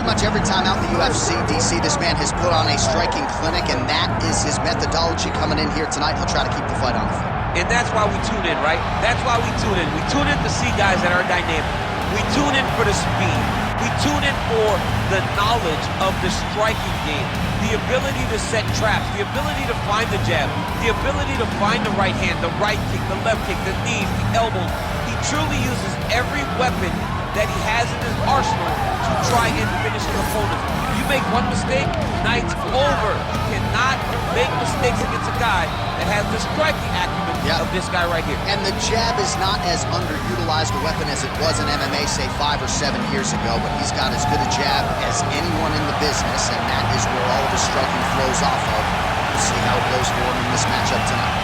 Pretty much every time out in the UFC, DC, this man has put on a striking clinic, and that is his methodology coming in here tonight. He'll try to keep the fight on the foot. And that's why we tune in, right? That's why we tune in. We tune in to see guys that are dynamic. We tune in for the speed. We tune in for the knowledge of the striking game, the ability to set traps, the ability to find the jab, the ability to find the right hand, the right kick, the left kick, the knees, the elbows. He truly uses every weapon that he has in his arsenal to try and finish his opponent. You make one mistake, night's over. You cannot make mistakes against a guy that has the striking acumen of this guy right here. And the jab is not as underutilized a weapon as it was in MMA, say 5 or 7 years ago, but he's got as good a jab as anyone in the business, and that is where all of his striking flows off of. We'll see how it goes for him in this matchup tonight.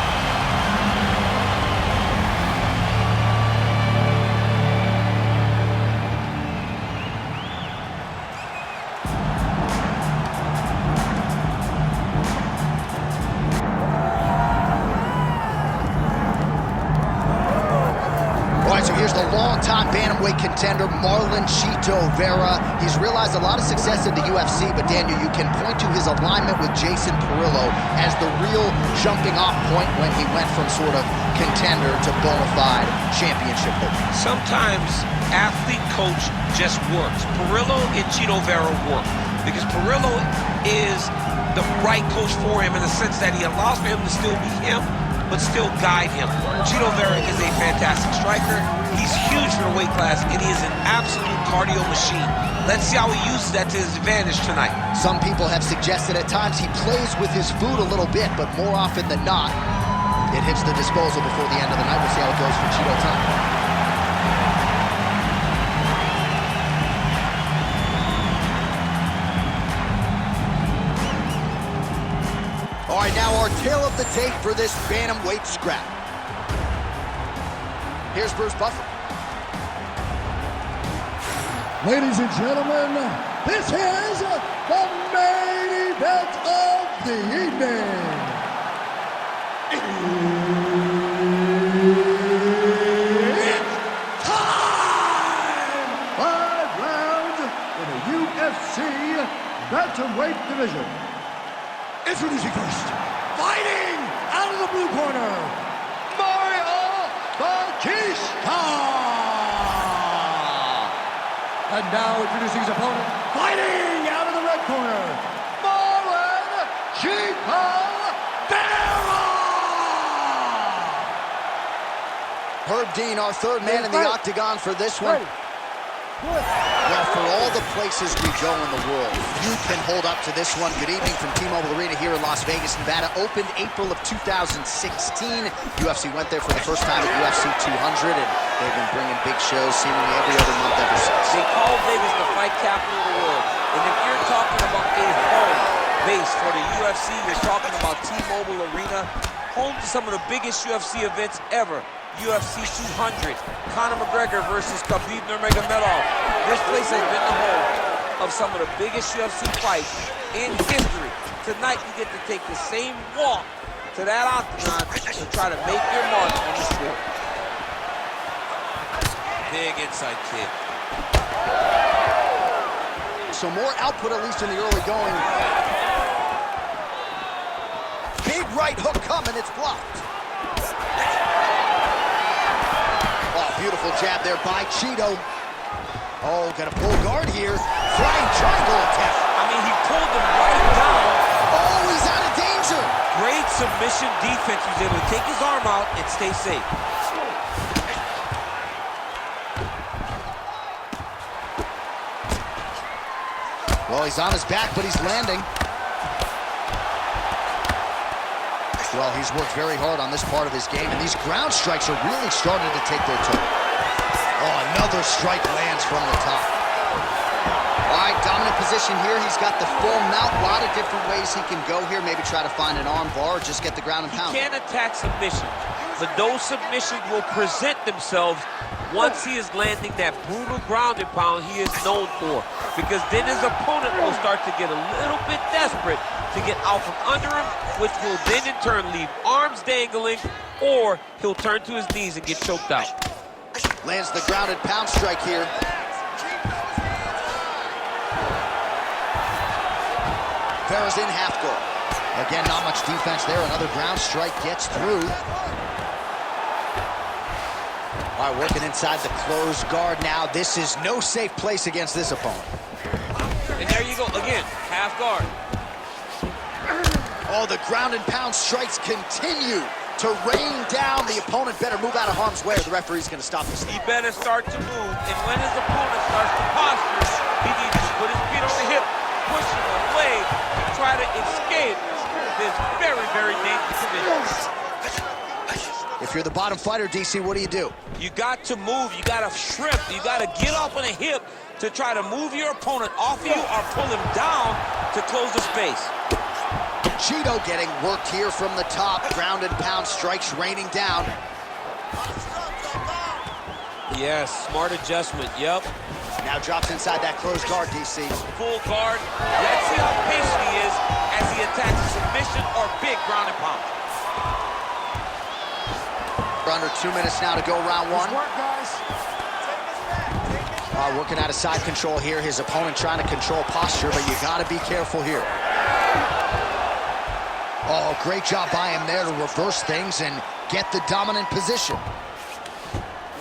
So here's the long-time bantamweight contender, Marlon Chito Vera. He's realized a lot of success in the UFC, but Daniel, you can point to his alignment with Jason Parillo as the real jumping-off point when he went from sort of contender to bona fide championship holder. Sometimes athlete coach just works. Parillo and Chito Vera work because Parillo is the right coach for him in the sense that he allows for him to still be him, but still guide him. Chito Vera is a fantastic striker. He's huge for the weight class, and he is an absolute cardio machine. Let's see how he uses that to his advantage tonight. Some people have suggested at times he plays with his food a little bit, but more often than not, it hits the disposal before the end of the night. We'll see how it goes for Chito tonight. All right, now our tale of the tape for this bantamweight scrap. Here's Bruce Buffer. Ladies and gentlemen, this is the main event of the evening. It's time! 5 rounds in the UFC Bantamweight division. Introducing first, fighting out of the blue corner, Mario Bautista! And now introducing his opponent, fighting out of the red corner, Marlon Chito Vera! Herb Dean, our third man in the octagon for this one. Well, for all the places we go in the world, you can hold up to this one. Good evening from T-Mobile Arena here in Las Vegas, Nevada. Opened April of 2016. UFC went there for the first time at UFC 200, and they've been bringing big shows seemingly every other month ever since. They call Vegas the fight capital of the world. And if you're talking about a home base for the UFC, you're talking about T-Mobile Arena, home to some of the biggest UFC events ever. UFC 200, Conor McGregor versus Khabib Nurmagomedov. This place has been the home of some of the biggest UFC fights in history. Tonight, you get to take the same walk to that octagon to try to make your mark on the sport. Big inside kick. So more output, at least in the early going. Big right hook coming, it's blocked. Beautiful jab there by Chito. Oh, gonna pull guard here. Flying triangle attack. I mean, he pulled him right down. Oh, he's out of danger. Great submission defense. He was able to take his arm out and stay safe. Well, he's on his back, but he's landing. Well, he's worked very hard on this part of his game, and these ground strikes are really starting to take their toll. Oh, another strike lands from the top. All right, dominant position here. He's got the full mount. A lot of different ways he can go here. Maybe try to find an arm bar or just get the ground and pound. He can't attack submission, but those submissions will present themselves once he is landing that brutal ground and pound he is known for. Because then his opponent will start to get a little bit desperate to get out from under him, which will then in turn leave arms dangling, or he'll turn to his knees and get choked out. Lands the ground and pound strike here. Vera's in half guard. Again, not much defense there. Another ground strike gets through. All right, working inside the closed guard now. This is no safe place against this opponent. And there you go, again, half guard. Oh, the ground and pound strikes continue to rain down. The opponent better move out of harm's way or the referee's going to stop this. He better start to move, and when his opponent starts to posture, he needs to put his feet on the hip, push him away, and try to escape this very, very dangerous position. If you're the bottom fighter, DC, what do? You got to move, you got to shrimp, you got to get up on a hip to try to move your opponent off of you or pull him down to close the space. Chito getting worked here from the top. Ground and pound strikes raining down. Yes, smart adjustment, yep. Now drops inside that closed guard, DC. Full guard. Let's see how patient he is as he attacks a submission or big ground and pound. We're under 2 minutes now to go round one. Work, guys. Working out of side control here. His opponent trying to control posture, but you got to be careful here. Oh, great job by him there to reverse things and get the dominant position.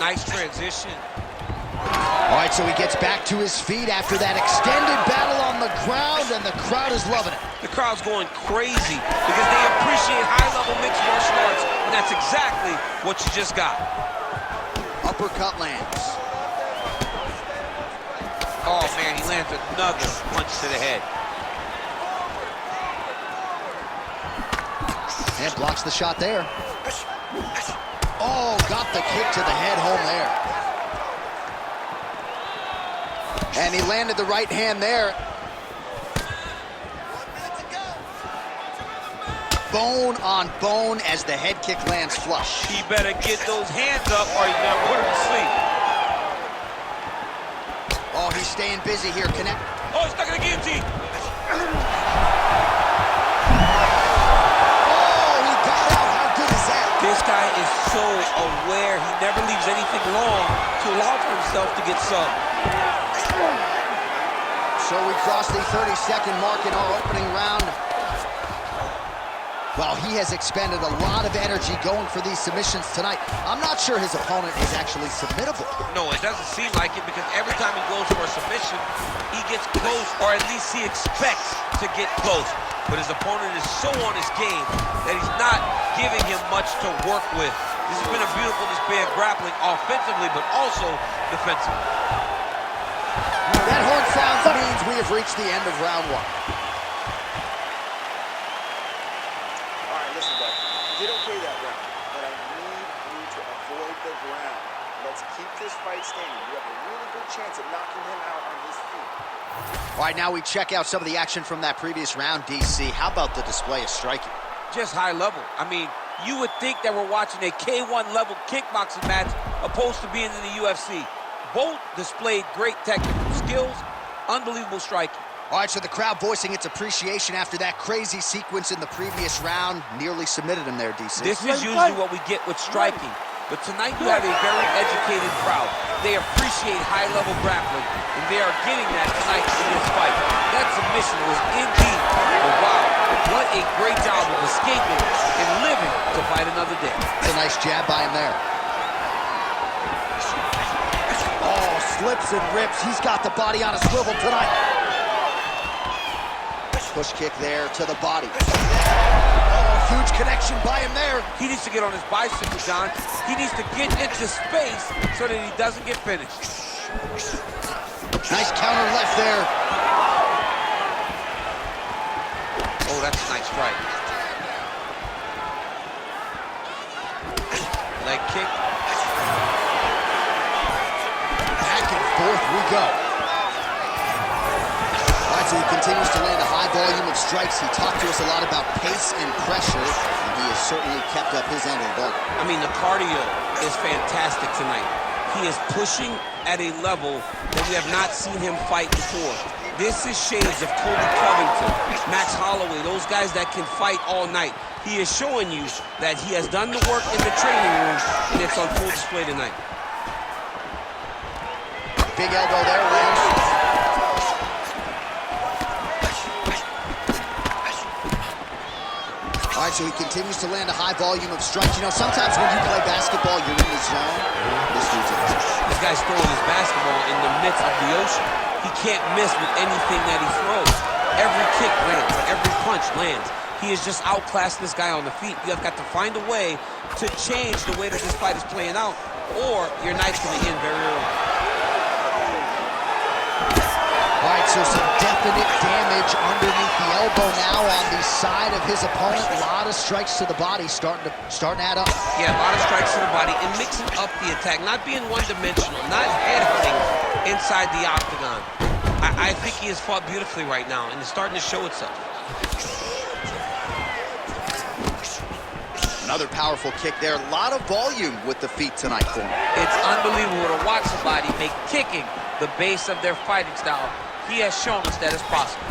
Nice transition. All right, so he gets back to his feet after that extended battle on the ground, and the crowd is loving it. The crowd's going crazy because they appreciate high-level mixed martial arts, and that's exactly what you just got. Uppercut lands. Oh, man, he lands another punch to the head. And blocks the shot there. Oh, got the kick to the head home there. And he landed the right hand there. Bone on bone as the head kick lands flush. He better get those hands up or he's gonna put him to sleep. Oh, he's staying busy here. Connect. Oh, he's stuck in the guillotine. This guy is so aware. He never leaves anything long to allow for himself to get subbed. So we crossed the 30-second mark in our opening round. Well, he has expended a lot of energy going for these submissions tonight. I'm not sure his opponent is actually submittable. No, it doesn't seem like it because every time he goes for a submission, he gets close, or at least he expects to get close. But his opponent is so on his game that he's not giving him much to work with. This has been a beautiful display of grappling offensively, but also defensively. That horn sounds means we have reached the end of round one. All right, listen, bud. You did okay that round, but I need you to avoid the ground. Let's keep this fight standing. You have a really good chance at knocking him out on his feet. All right, now we check out some of the action from that previous round, DC. How about the display of striking? Just high level. I mean, you would think that we're watching a K1 level kickboxing match opposed to being in the UFC. Both displayed great technical skills, unbelievable striking. All right, so the crowd voicing its appreciation after that crazy sequence in the previous round. Nearly submitted him there, DC. This is usually what we get with striking. But tonight you have a very educated crowd. They appreciate high-level grappling, and they are getting that tonight in this fight. That submission was indeed, but wow, what a great job of escaping and living to fight another day. That's a nice jab by him there. Oh, slips and rips. He's got the body on a swivel tonight. Push kick there to the body. Huge connection by him there. He needs to get on his bicycle, John. He needs to get into space so that he doesn't get finished. Nice counter left there. Oh, that's a nice strike. Leg kick. Back and forth we go. All right, so he continues to land a high volume of strikes. He talked to us a lot about pace and pressure, and he has certainly kept up his end of the bargain. I mean, the cardio is fantastic tonight. He is pushing at a level that we have not seen him fight before. This is shades of Kobe Covington, Max Holloway, those guys that can fight all night. He is showing you that he has done the work in the training room, and it's on full display tonight. Big elbow there, lands. right, so he continues to land a high volume of strikes. You know, sometimes when you play basketball, you're in the zone. This dude's in the zone. This guy's throwing his basketball in the midst of the ocean. He can't miss with anything that he throws. Every kick lands, every punch lands. He has just outclassed this guy on the feet. You have got to find a way to change the way that this fight is playing out, or your night's going to end very early. All right, so some definite damage underneath the elbow now on the side of his opponent. A lot of strikes to the body starting to add up. Yeah, a lot of strikes to the body and mixing up the attack, not being one-dimensional, not headhunting inside the octagon. I think he has fought beautifully right now, and it's starting to show itself. Another powerful kick there. A lot of volume with the feet tonight for him. It's unbelievable to watch somebody make kicking the base of their fighting style. He has shown us that it's possible.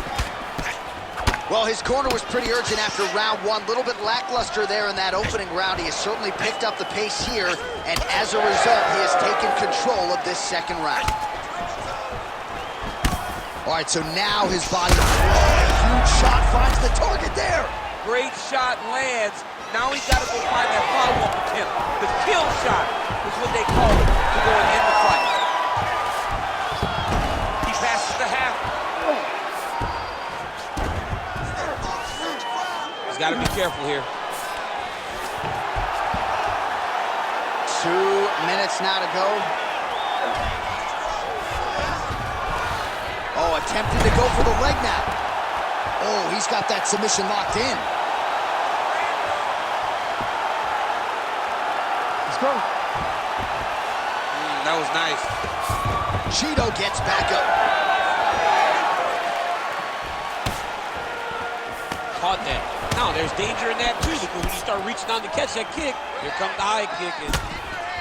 Well, his corner was pretty urgent after round one. A little bit lackluster there in that opening round. He has certainly picked up the pace here, and as a result, he has taken control of this second round. All right, so now his body, huge shot, finds the target there. Great shot lands. Now he's got to go find that follow-up attempt. The kill shot is what they call it to go and end the fight. He passes the half. He's got to be careful here. 2 minutes now to go. Oh, attempting to go for the leg now. Oh, he's got that submission locked in. Let's go. That was nice. Chito gets back up. Caught that. Now, there's danger in that, too, because when you start reaching down to catch that kick, here comes the high kick, and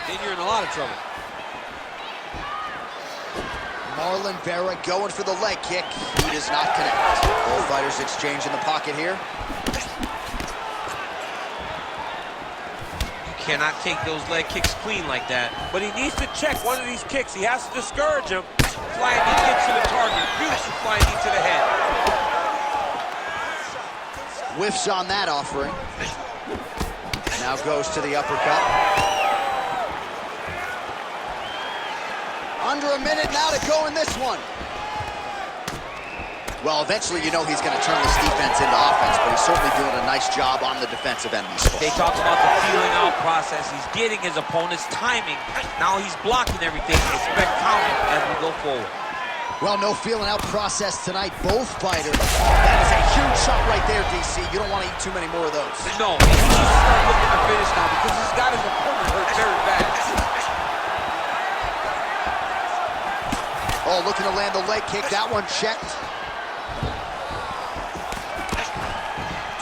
then you're in a lot of trouble. Marlon Vera going for the leg kick. He does not connect. Both fighters exchange in the pocket here. You cannot take those leg kicks clean like that. But he needs to check one of these kicks. He has to discourage him. Flying knee kick to the target. Beautiful flying knee to the head. Whiffs on that offering. Now goes to the uppercut. Under a minute now to go in this one. Well, eventually you know he's going to turn this defense into offense, but he's certainly doing a nice job on the defensive end of these fights. They talk about the feeling out process. He's getting his opponent's timing. Now he's blocking everything. Expect counting as we go forward. Well, no feeling out process tonight. Both fighters. That is a huge shot right there, DC. You don't want to eat too many more of those. No, he needs to start looking to finish now because he's got his opponent hurt very bad. Oh, looking to land the leg kick. That one checked.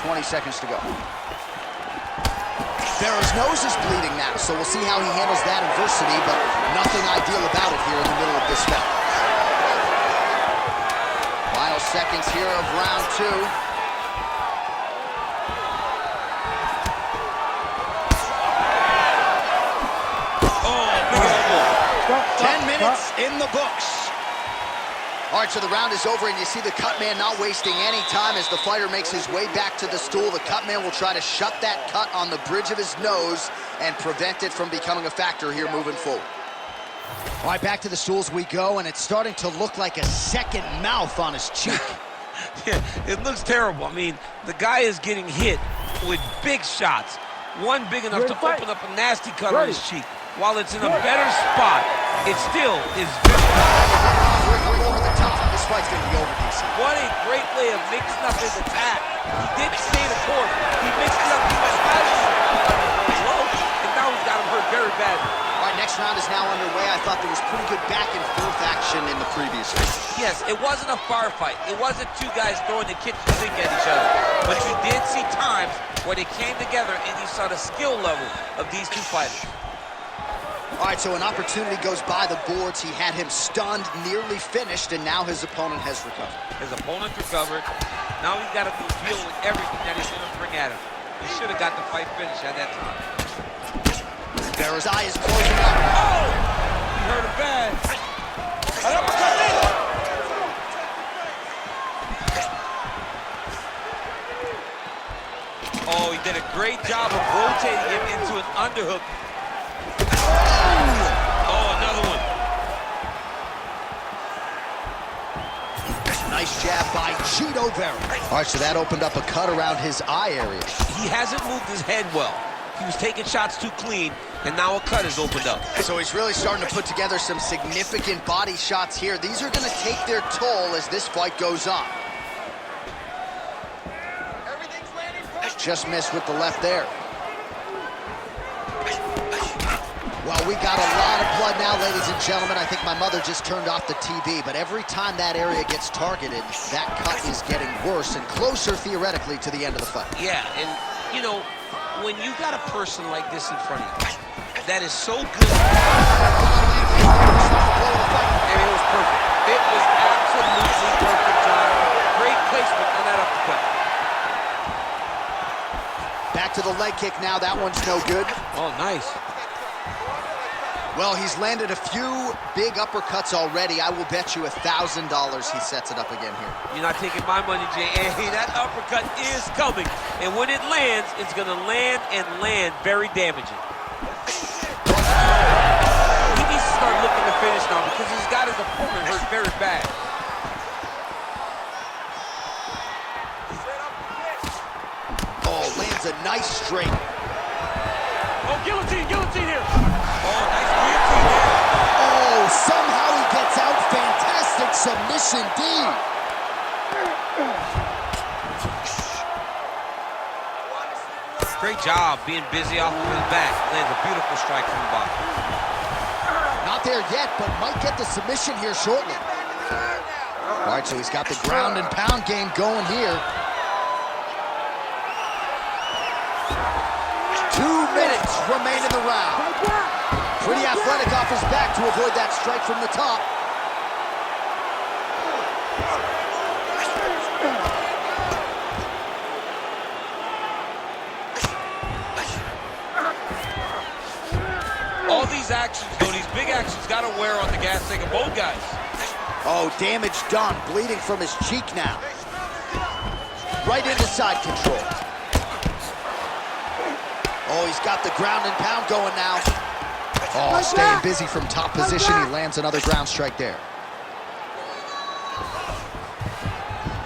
20 seconds to go. Vera's nose is bleeding now, so we'll see how he handles that adversity, but nothing ideal about it here in the middle of this bout. Final seconds here of round two. Oh, big elbow. 10 minutes in the books. All right, so the round is over, and you see the cut man not wasting any time as the fighter makes his way back to the stool. The cut man will try to shut that cut on the bridge of his nose and prevent it from becoming a factor here moving forward. All right, back to the stools we go, and it's starting to look like a second mouth on his cheek. Yeah, it looks terrible. I mean, the guy is getting hit with big shots. One big enough to open up a nasty cut on his cheek. While it's in a better spot, it still is very over the top. This fight's going to be over, DC. What a great way of mixing up his attack. He didn't stay the course. He mixed it up. He went high low, and now he's got him hurt very badly. All right, next round is now underway. I thought there was pretty good back and forth action in the previous round. Yes, it wasn't a firefight. It wasn't two guys throwing the kitchen sink at each other. But you did see times where they came together and you saw the skill level of these two fighters. All right, so an opportunity goes by the boards. He had him stunned, nearly finished, and now his opponent has recovered. His opponent recovered. Now he's got to deal with everything that he's going to bring at him. He should have got the fight finished at that time. Vera's eye is closing up. Oh! He hurt him bad. Oh, he did a great job of rotating him into an underhook. Oh, another one. Nice jab by Chito Vera. All right, so that opened up a cut around his eye area. He hasn't moved his head well. He was taking shots too clean, and now a cut is opened up. So he's really starting to put together some significant body shots here. These are going to take their toll as this fight goes on. Just missed with the left there. Well, we got a lot of blood now, ladies and gentlemen. I think my mother just turned off the TV, but every time that area gets targeted, that cut is getting worse and closer, theoretically, to the end of the fight. Yeah, and, you know, when you got a person like this in front of you, that is so good. And it was perfect. It was absolutely perfect, John. Great placement on that uppercut. Back to the leg kick now. That one's no good. Oh, nice. Well, he's landed a few big uppercuts already. I will bet you $1,000 he sets it up again here. You're not taking my money, Jay. Hey, that uppercut is coming. And when it lands, it's going to land and land very damaging. He needs to start looking to finish now because he's got his opponent hurt very bad. Oh, lands a nice straight. Oh, guillotine here. Oh, nice guillotine there. Oh, somehow he gets out. Fantastic submission D. Great job being busy off of his back. Lands a beautiful strike from the bottom. Not there yet, but might get the submission here shortly. All right, so he's got the ground and pound game going here. 2 minutes remain in the round. Pretty athletic off his back to avoid that strike from the top. All these actions, though, these big actions got to wear on the gas tank of both guys. Oh, damage done. Bleeding from his cheek now. Right into side control. Oh, he's got the ground and pound going now. Oh, staying busy from top position. He lands another ground strike there.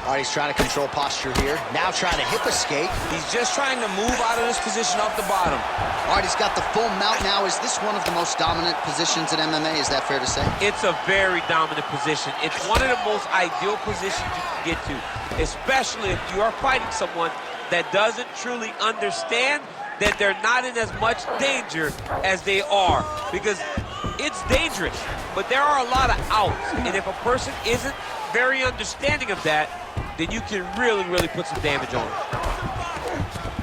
All right, he's trying to control posture here. Now trying to hip escape. He's just trying to move out of this position off the bottom. All right, he's got the full mount now. Is this one of the most dominant positions in MMA? Is that fair to say? It's a very dominant position. It's one of the most ideal positions you can get to, especially if you are fighting someone that doesn't truly understand that they're not in as much danger as they are, because it's dangerous, but there are a lot of outs, and if a person isn't very understanding of that, then you can really, really put some damage on it.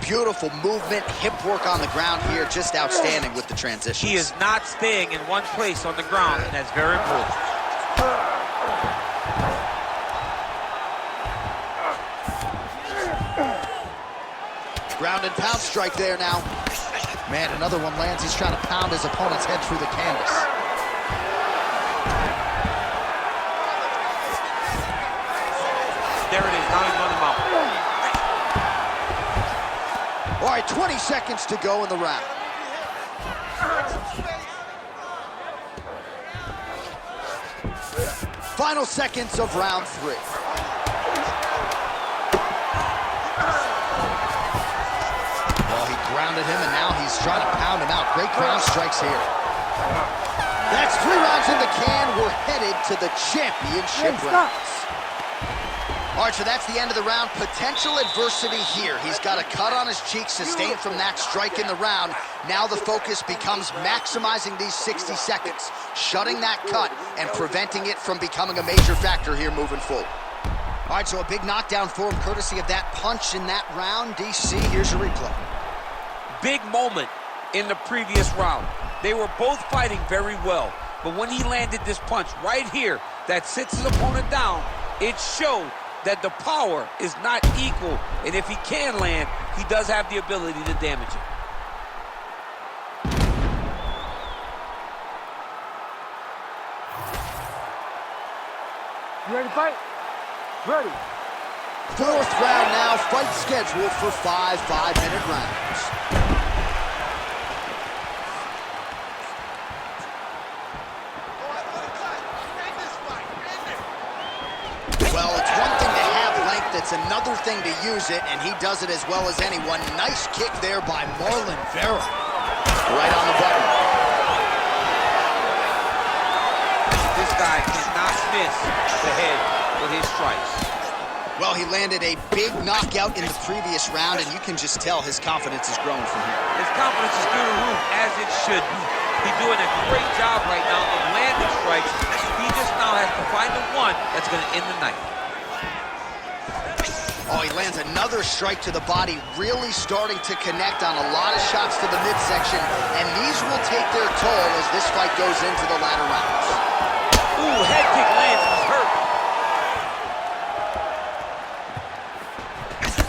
Beautiful movement, hip work on the ground here, just outstanding with the transitions. He is not staying in one place on the ground, and that's very important. Ground and pound strike there now. Man, another one lands. He's trying to pound his opponent's head through the canvas. There it is. Now he's on the mount. All right, 20 seconds to go in the round. Final seconds of round 3. Grounded him, and now he's trying to pound him out. Great ground strikes here. That's 3 rounds in the can. We're headed to the championship rounds. All right, so that's the end of the round. Potential adversity here. He's got a cut on his cheek sustained from that strike in the round. Now the focus becomes maximizing these 60 seconds, shutting that cut and preventing it from becoming a major factor here moving forward. All right, so a big knockdown for him courtesy of that punch in that round. DC, here's your replay. Big moment in the previous round. They were both fighting very well, but when he landed this punch right here that sits his opponent down, it showed that the power is not equal, and if he can land, he does have the ability to damage it. You ready to fight? Ready. Fourth round now, fight scheduled for 5 5-minute rounds. Well, it's one thing to have length, it's another thing to use it, and he does it as well as anyone. Nice kick there by Marlon Vera. Right on the button. This guy cannot miss the head with his strikes. Well, he landed a big knockout in the previous round, and you can just tell his confidence is growing from here. His confidence is through the roof, as it should be. He's doing a great job right now of landing strikes. He just now has to find the one that's going to end the night. Oh, he lands another strike to the body, really starting to connect on a lot of shots to the midsection, and these will take their toll as this fight goes into the latter rounds. Ooh, head kick lands, he's hurt.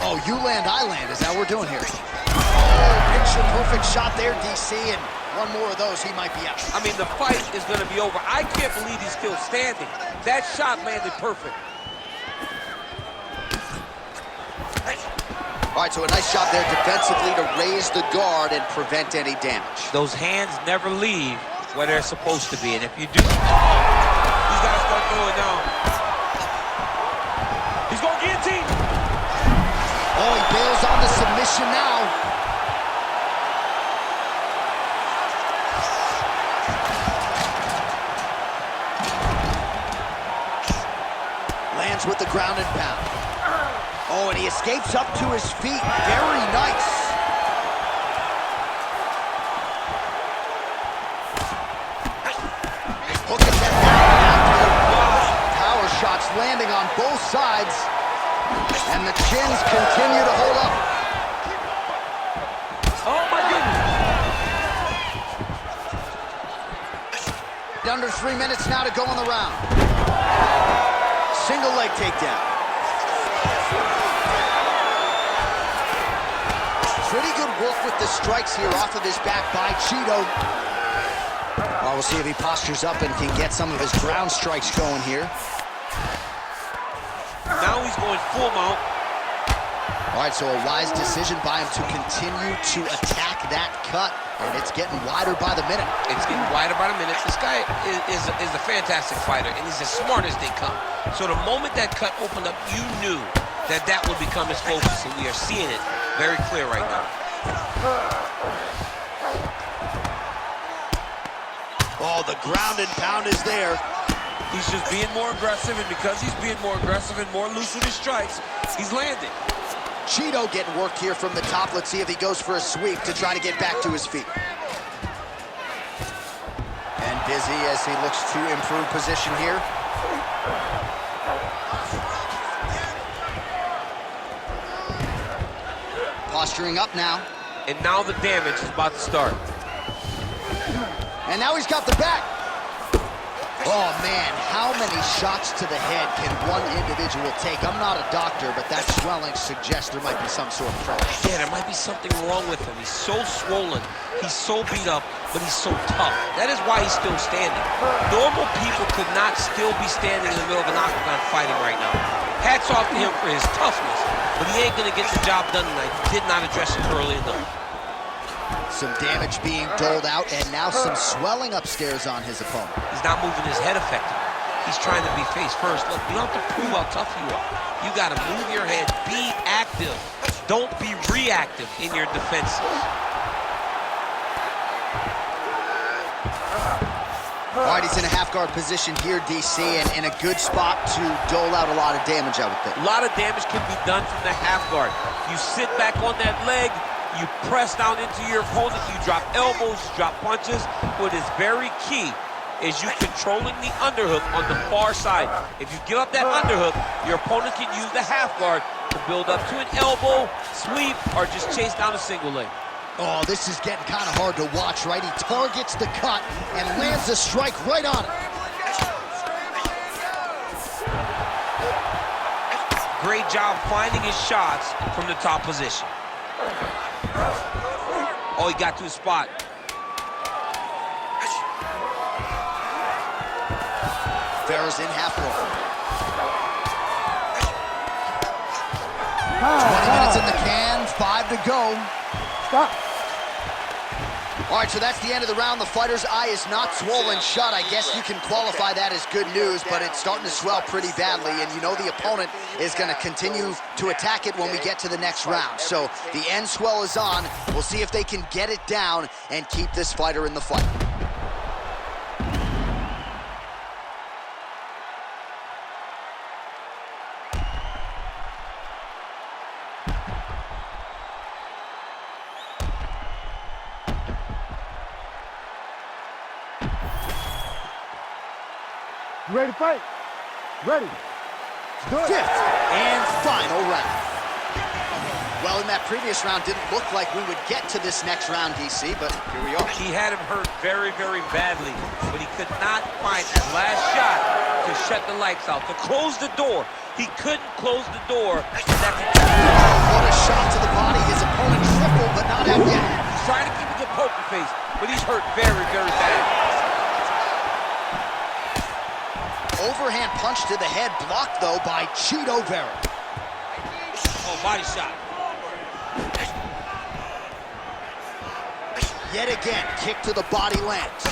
Oh, you land, I land. Is that what we're doing here? Oh, picture-perfect shot there, DC, and one more of those, he might be out. I mean, the fight is going to be over. I can't believe he's still standing. That shot landed perfect. All right, so a nice shot there defensively to raise the guard and prevent any damage. Those hands never leave where they're supposed to be, and if you do, he's got to start going down. He's going to guillotine. Oh, he bails on the submission now. Lands with the ground and pound. Oh, and he escapes up to his feet. Very nice. Hook attempt now. Power shots landing on both sides. And the chins continue to hold up. Oh, my goodness. Under 3 minutes now to go in the round. Single leg takedown. Pretty good work with the strikes here off of his back by Chito. Well, we'll see if he postures up and can get some of his ground strikes going here. Now he's going full mount. All right, so a wise decision by him to continue to attack that cut, and it's getting wider by the minute. It's getting wider by the minute. This guy is a fantastic fighter, and he's as smart as they come. So the moment that cut opened up, you knew that that would become his focus, and we are seeing it very clear right now. Oh, the ground and pound is there. He's just being more aggressive, and because he's being more aggressive and more loose with his strikes, he's landing. Chito getting work here from the top. Let's see if he goes for a sweep to try to get back to his feet. And busy as he looks to improve position here. Posturing up now. And now the damage is about to start. And now he's got the back. Oh, man, how many shots to the head can one individual take? I'm not a doctor, but that swelling suggests there might be some sort of problem. Yeah, there might be something wrong with him. He's so swollen, he's so beat up, but he's so tough. That is why he's still standing. Normal people could not still be standing in the middle of an octagon fighting right now. Hats off to him for his toughness, but he ain't gonna get the job done tonight. He did not address it early enough. Some damage being doled out, and now some swelling upstairs on his opponent. He's not moving his head effectively. He's trying to be face first. Look, you don't have to prove how tough you are. You got to move your head. Be active. Don't be reactive in your defenses. All right, he's in a half-guard position here, DC, and in a good spot to dole out a lot of damage, I would think. A lot of damage can be done from the half guard. You sit back on that leg, you press down into your opponent, you drop elbows, you drop punches. What is very key is you controlling the underhook on the far side. If you give up that underhook, your opponent can use the half guard to build up to an elbow, sweep, or just chase down a single leg. Oh, this is getting kind of hard to watch, right? He targets the cut and lands a strike right on it. Great job finding his shots from the top position. Oh, he got to his spot. Vera's in half guard. 20 minutes in the can, 5 to go. Stop. All right, so that's the end of the round. The fighter's eye is not swollen shut. I guess you can qualify that as good news, but it's starting to swell pretty badly, and you know the opponent is going to continue to attack it when we get to the next round. So the end swell is on. We'll see if they can get it down and keep this fighter in the fight. You ready to fight? Ready. Good. Fifth and final round. Well, in that previous round, didn't look like we would get to this next round, DC, but here we are. He had him hurt very, very badly, but he could not find that last shot to shut the lights out, to close the door. He couldn't close the door. What a shot to the body. His opponent tripled, but not out yet. He's trying to keep it to poker face, but he's hurt very, very bad. Overhand punch to the head, blocked, though, by Chito Vera. Oh, body shot. Yet again, kick to the body lands.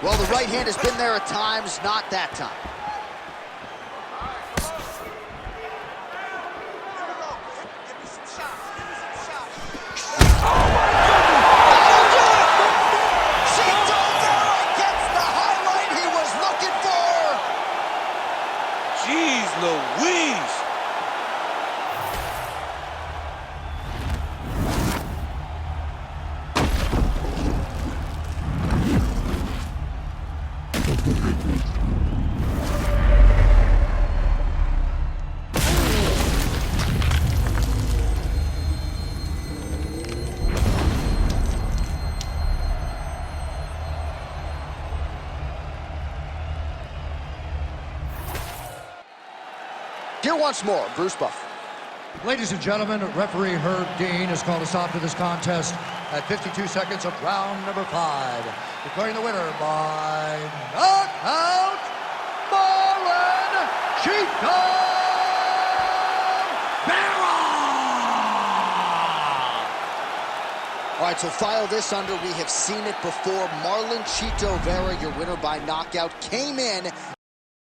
Well, the right hand has been there at times, not that time. Jeez Louise! Here once more, Bruce Buffer. Ladies and gentlemen, referee Herb Dean has called a stop to this contest at 52 seconds of round number 5. Declaring the winner by knockout, Marlon Chito Vera! All right, so file this under. We have seen it before. Marlon Chito Vera, your winner by knockout, came in